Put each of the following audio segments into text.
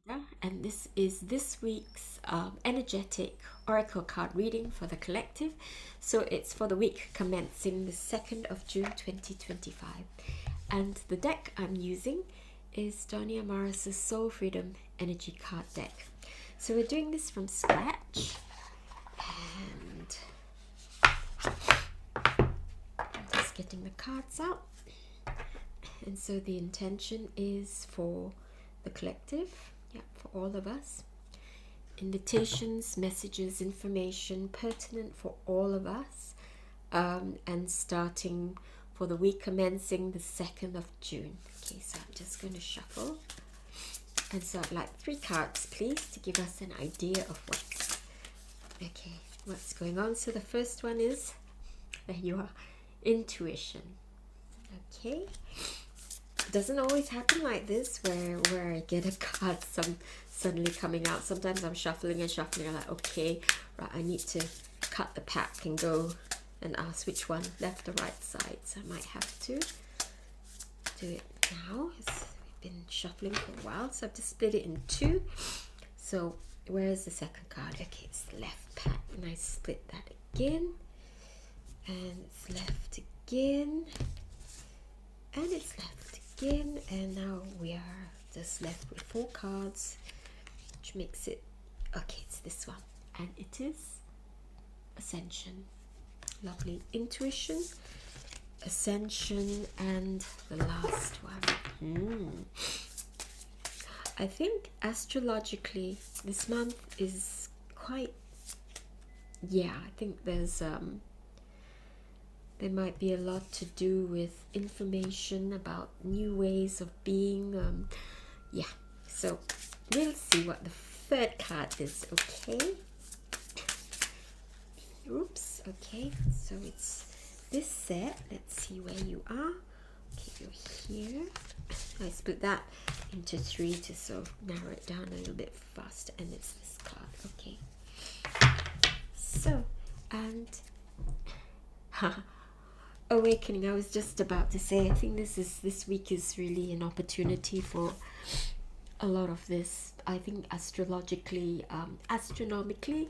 And this is this week's energetic oracle card reading for the collective. So it's for the week commencing the 2nd of June 2025. And the deck I'm using is Doni Amoris' Soul Freedom Energy Card deck. So we're doing this from scratch. And I'm just getting the cards out. And so the intention is for the collective, yeah, for all of us. Invitations, messages, information pertinent for all of us, and starting for the week commencing the 2nd of June. Okay, so I'm just going to shuffle. And so I'd like 3 cards, please, to give us an idea of what's going on. So the first one is, there you are, intuition. Okay. It doesn't always happen like this where I get a card suddenly coming out. Sometimes I'm shuffling and shuffling. I'm like, okay, right, I need to cut the pack and go and ask which one, left or right side. So I might have to do it now. We've been shuffling for a while, so I've just split it in 2. So where's the second card? Okay, it's the left pack, and I split that again, and it's left again, and it's left again, and now we are just left with 4 cards, which makes it, okay, it's this one, and it is ascension. Lovely. Intuition, ascension, and the last one. I think astrologically this month is quite, I think there might be a lot to do with information about new ways of being. So we'll see what the third card is. Okay. Oops. Okay. So it's this set. Let's see where you are. Okay, you're here. I split that into 3 to sort of narrow it down a little bit faster, and it's this card. Okay. So, and awakening. I was just about to say, I think this week is really an opportunity for a lot of this. I think astrologically, astronomically,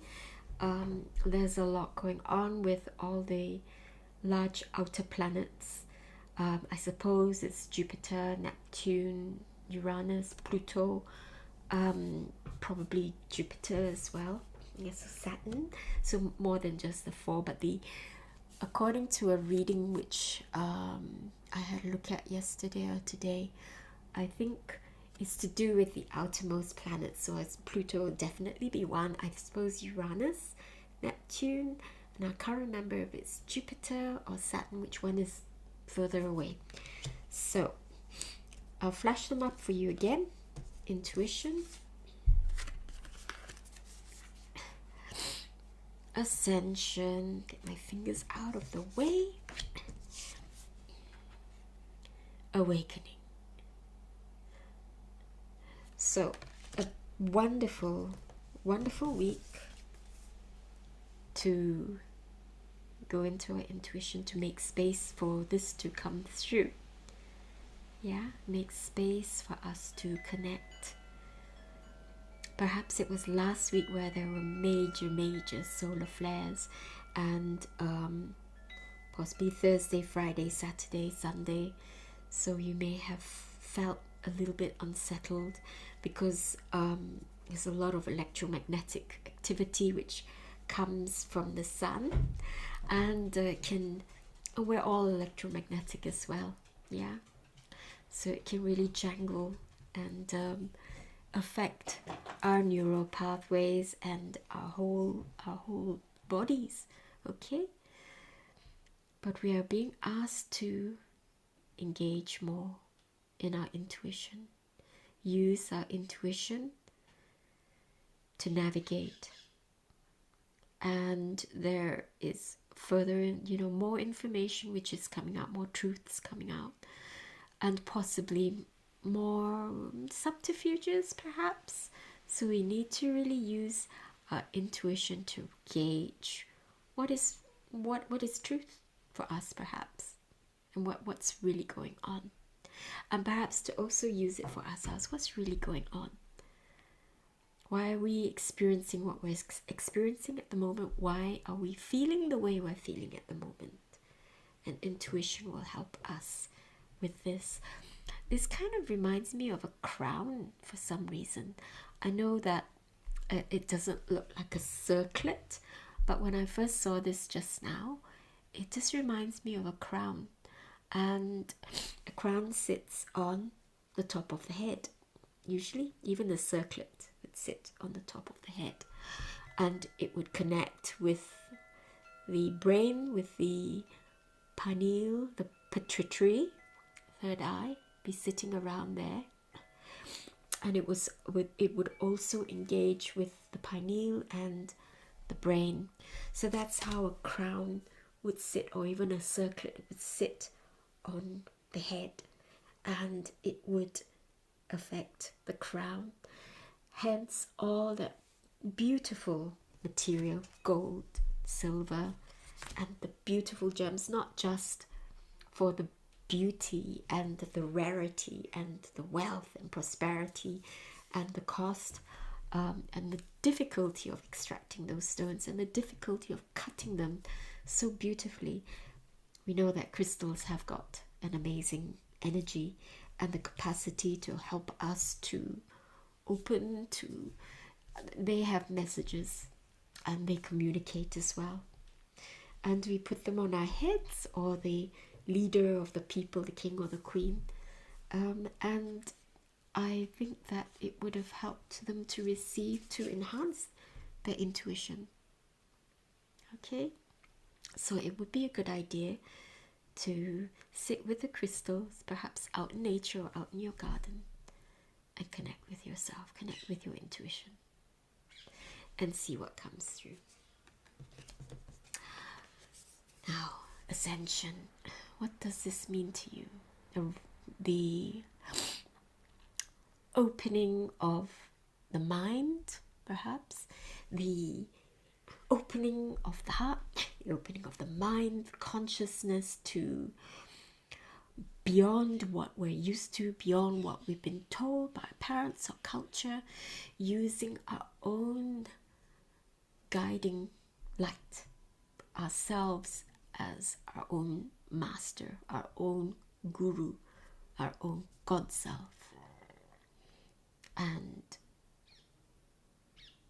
there's a lot going on with all the large outer planets. I suppose it's Jupiter, Neptune, Uranus, Pluto, probably Jupiter as well. Yes, so Saturn. So more than just the 4, but according to a reading which I had a look at yesterday or today, I think it's to do with the outermost planets. So as Pluto will definitely be one. I suppose Uranus, Neptune, and I can't remember if it's Jupiter or Saturn, which one is further away. So I'll flash them up for you again. Intuition, ascension, get my fingers out of the way, awakening. So a wonderful, wonderful week to go into our intuition, to make space for this to come through. Make space for us to connect. Perhaps it was last week where there were major solar flares, and possibly Thursday, Friday, Saturday, Sunday. So you may have felt a little bit unsettled because there's a lot of electromagnetic activity which comes from the sun, and we're all electromagnetic as well. So it can really jangle and affect our neural pathways and our whole bodies. Okay, but we are being asked to engage more in our intuition, use our intuition to navigate. And there is further, more information which is coming out, more truths coming out, and possibly more subterfuges perhaps. So we need to really use our intuition to gauge what is truth for us, perhaps, and what's really going on, and perhaps to also use it for ourselves. What's really going on? Why are we experiencing what we're experiencing at the moment? Why are we feeling the way we're feeling at the moment? And intuition will help us with this. This kind of reminds me of a crown for some reason. I know that it doesn't look like a circlet, but when I first saw this just now, it just reminds me of a crown. And a crown sits on the top of the head. Usually, even a circlet would sit on the top of the head. And it would connect with the brain, with the pineal, the pituitary, third eye, be sitting around there. And it would also engage with the pineal and the brain. So that's how a crown would sit, or even a circlet would sit on the head, and it would affect the crown. Hence all that beautiful material, gold, silver, and the beautiful gems, not just for the beauty and the rarity and the wealth and prosperity and the cost, and the difficulty of extracting those stones and the difficulty of cutting them so beautifully. We know that crystals have got an amazing energy and the capacity to help us to open to, they have messages and they communicate as well. And we put them on our heads, or the leader of the people, the king or the queen. And I think that it would have helped them to receive, to enhance their intuition. Okay? So it would be a good idea to sit with the crystals, perhaps out in nature or out in your garden, and connect with yourself, connect with your intuition, and see what comes through. Now, ascension. What does this mean to you? The opening of the mind, perhaps, the opening of the heart, the opening of the mind, consciousness to beyond what we're used to, beyond what we've been told by our parents or culture, using our own guiding light, ourselves as our own master, our own guru, our own God self, and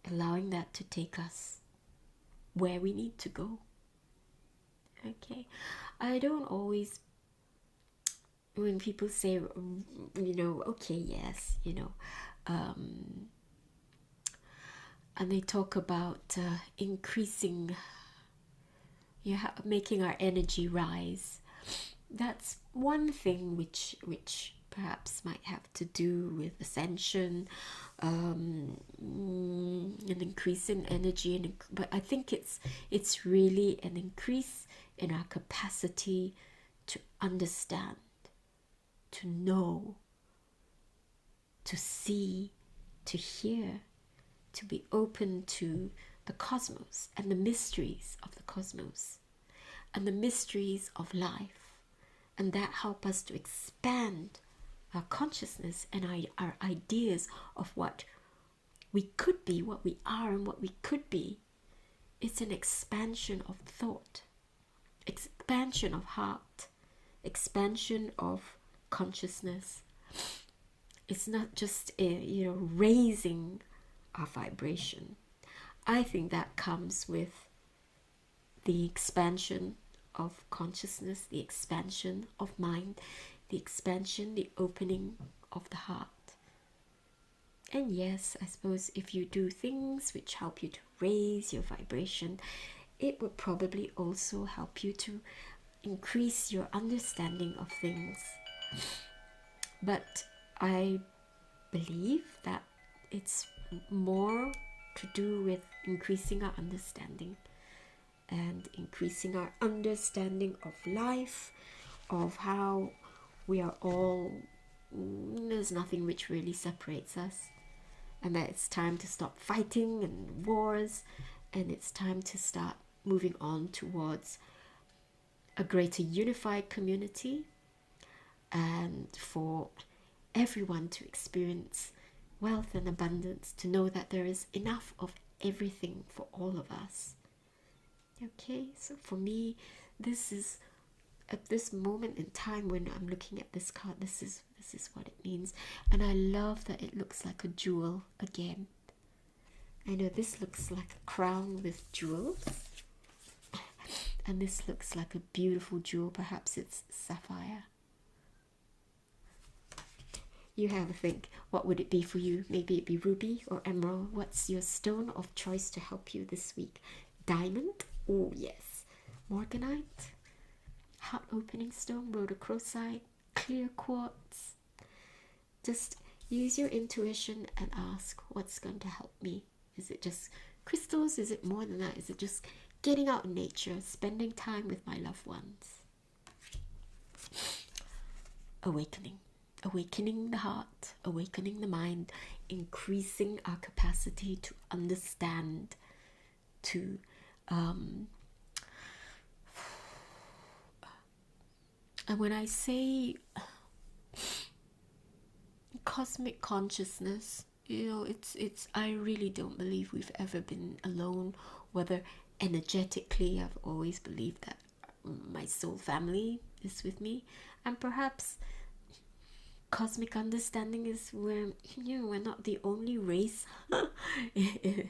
allowing that to take us where we need to go. Okay, I don't always, when people say, okay, yes, and they talk about increasing, making our energy rise. That's one thing which perhaps might have to do with ascension, an increase in energy, but I think it's really an increase in our capacity to understand, to know, to see, to hear, to be open to the cosmos and the mysteries of the cosmos and the mysteries of life, and that help us to expand our consciousness and our ideas of what we could be, what we are, and what we could be. It's an expansion of thought, expansion of heart, expansion of consciousness. It's not just raising our vibration. I think that comes with the expansion of consciousness, the expansion of mind, the expansion, the opening of the heart. And yes, I suppose if you do things which help you to raise your vibration, it would probably also help you to increase your understanding of things. But I believe that it's more to do with increasing our understanding and increasing our understanding of life, of how we are all, there's nothing which really separates us, and that it's time to stop fighting and wars, and it's time to start moving on towards a greater unified community, and for everyone to experience wealth and abundance, to know that there is enough of everything for all of us. Okay, so for me, this is at this moment in time when I'm looking at this card, this is what it means. And I love that it looks like a jewel again. I know this looks like a crown with jewels, and this looks like a beautiful jewel. Perhaps it's sapphire. You have a think. What would it be for you? Maybe it'd be ruby or emerald. What's your stone of choice to help you this week? Diamond? Oh yes. Morganite? Heart opening stone, rhodochrosite, clear quartz. Just use your intuition and ask, what's going to help me? Is it just crystals? Is it more than that? Is it just getting out in nature, spending time with my loved ones? Awakening. Awakening the heart, awakening the mind, increasing our capacity to understand, to and when I say cosmic consciousness, you know, it's I really don't believe we've ever been alone. Whether energetically, I've always believed that my soul family is with me, and perhaps cosmic understanding is where, you know, we're not the only race in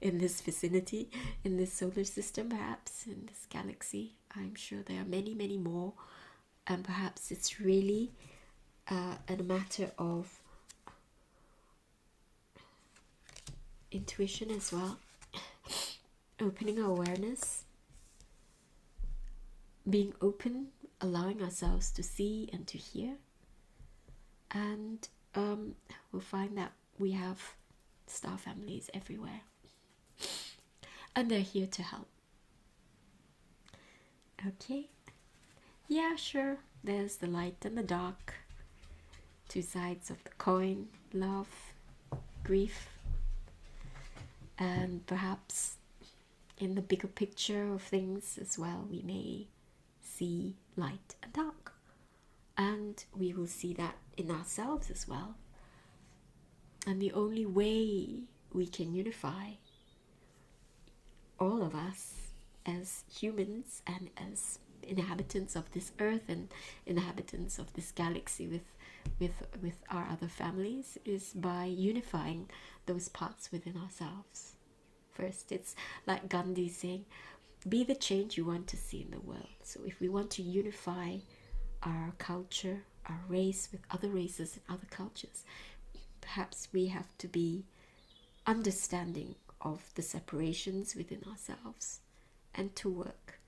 this vicinity, in this solar system, perhaps in this galaxy. I'm sure there are many, many more, and perhaps it's really a matter of intuition as well, opening our awareness, being open, allowing ourselves to see and to hear. And we'll find that we have star families everywhere, and they're here to help. Okay, yeah, sure, there's the light and the dark, two sides of the coin, love, grief, and perhaps in the bigger picture of things as well, we may see light and dark, and we will see that in ourselves as well. And the only way we can unify all of us as humans and as inhabitants of this earth and inhabitants of this galaxy with our other families is by unifying those parts within ourselves. First, it's like Gandhi saying, be the change you want to see in the world. So if we want to unify our culture, our race with other races and other cultures, perhaps we have to be understanding of the separations within ourselves, and to work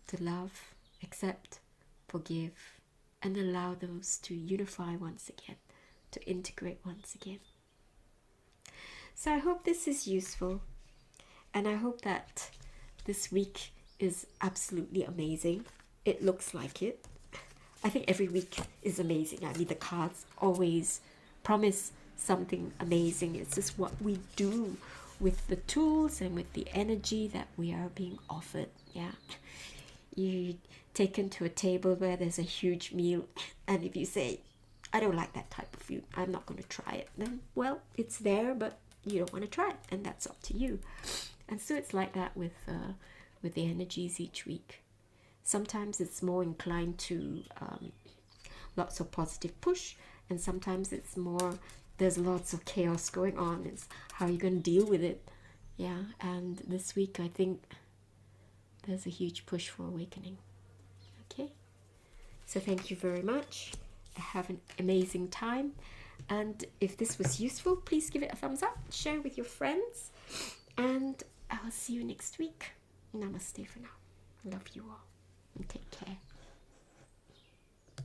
to love, accept, forgive, and allow those to unify once again, to integrate once again. So I hope this is useful, and I hope that this week is absolutely amazing. It looks like it. I think every week is amazing. I mean, the cards always promise something amazing. It's just what we do with the tools and with the energy that we are being offered. Yeah, you taken to a table where there's a huge meal, and if you say, I don't like that type of food, I'm not going to try it, then, well, it's there, but you don't want to try it, and that's up to you. And so it's like that with the energies each week. Sometimes it's more inclined to lots of positive push, and sometimes it's more, there's lots of chaos going on. It's how you're going to deal with it. Yeah, and this week I think there's a huge push for awakening. Okay, so thank you very much. Have an amazing time, and if this was useful, please give it a thumbs up, share with your friends, and I will see you next week. Namaste for now. Love you all, and take care.